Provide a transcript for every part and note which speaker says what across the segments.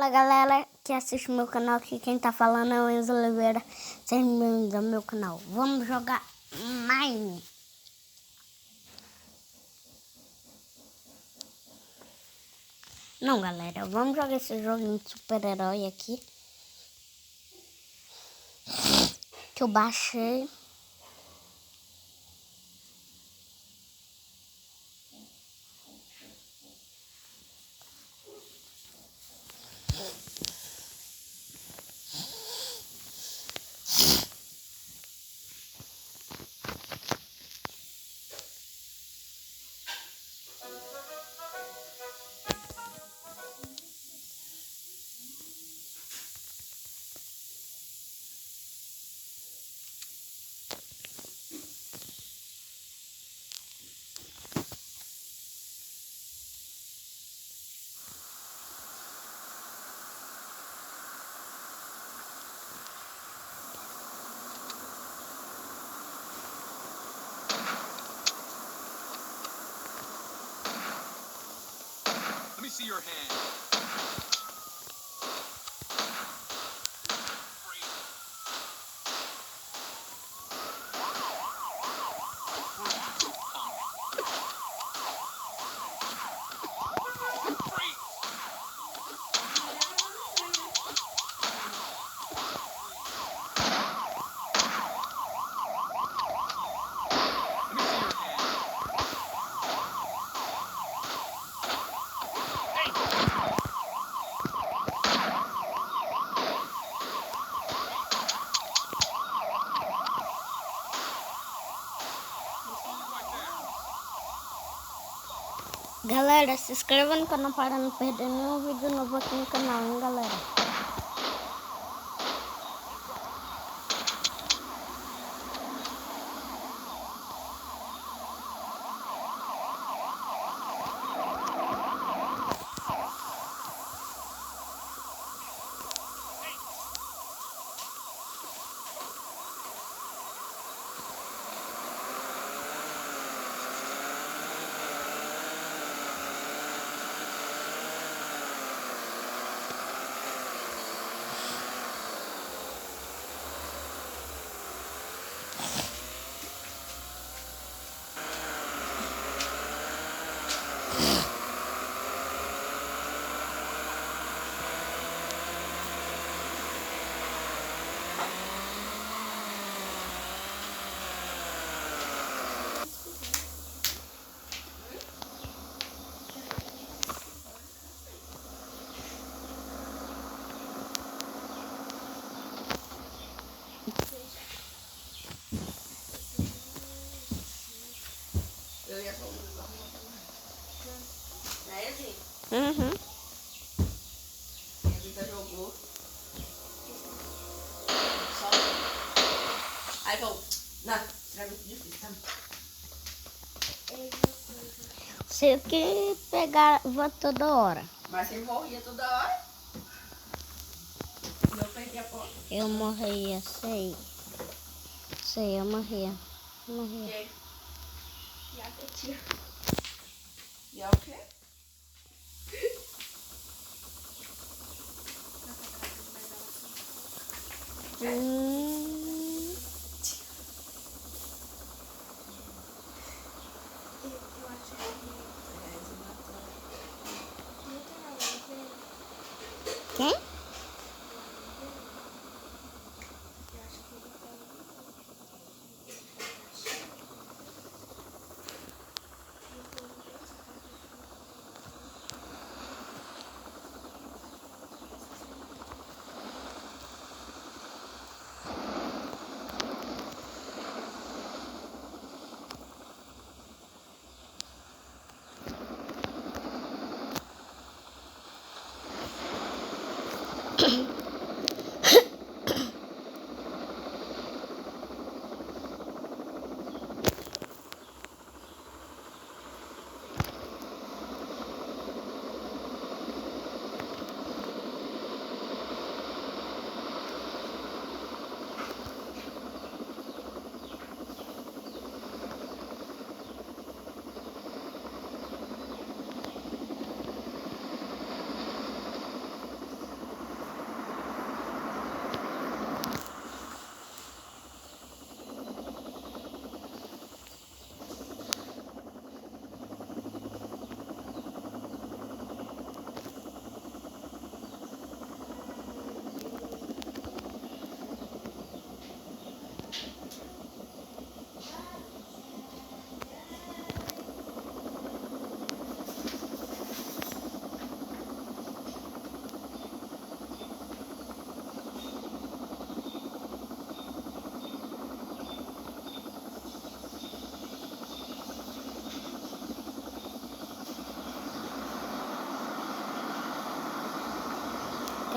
Speaker 1: Fala galera que assiste meu canal, aqui quem tá falando é o Enzo Oliveira. Sejam bem-vindos ao meu canal. Vamos jogar Mine. Não galera, vamos jogar esse joguinho de super-herói aqui que eu baixei.
Speaker 2: Let me see your hand.
Speaker 1: Galera, se inscreva no canal para não perder nenhum vídeo novo aqui no canal, hein galera.
Speaker 3: Eu ia falar do nome. Né, Edinho?
Speaker 1: Uhum.
Speaker 3: E a Vita jogou. Só. Aí falou, não, será muito difícil, tá?
Speaker 1: Sei que pegava toda hora.
Speaker 3: Mas você morria toda hora. E eu perdi a porta.
Speaker 1: Eu morria, sei. Sei, eu morria. Morria.
Speaker 3: Quê?
Speaker 4: E a tetinha.
Speaker 3: E é o quê?
Speaker 1: Hum.
Speaker 4: Eu acho que não tem nada a ver.
Speaker 1: Quem?
Speaker 4: Eu acho que ele tem.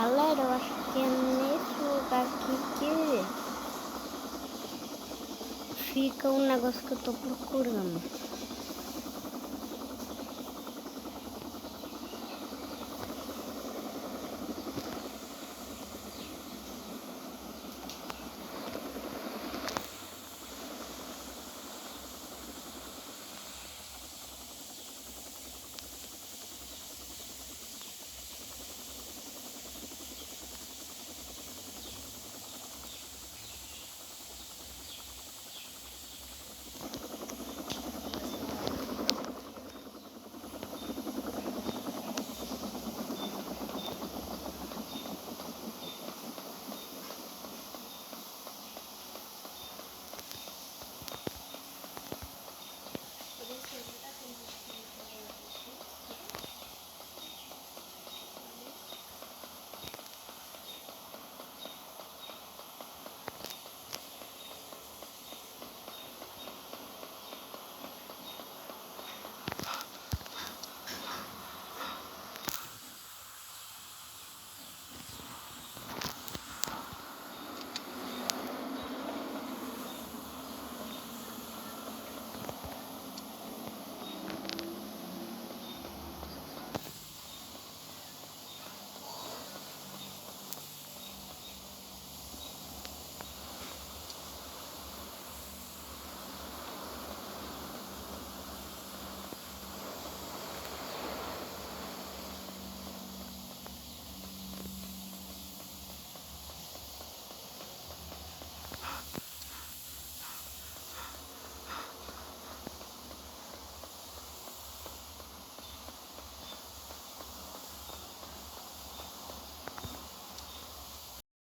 Speaker 1: Galera, eu acho que é nesse lugar aqui que fica o negócio que eu tô procurando.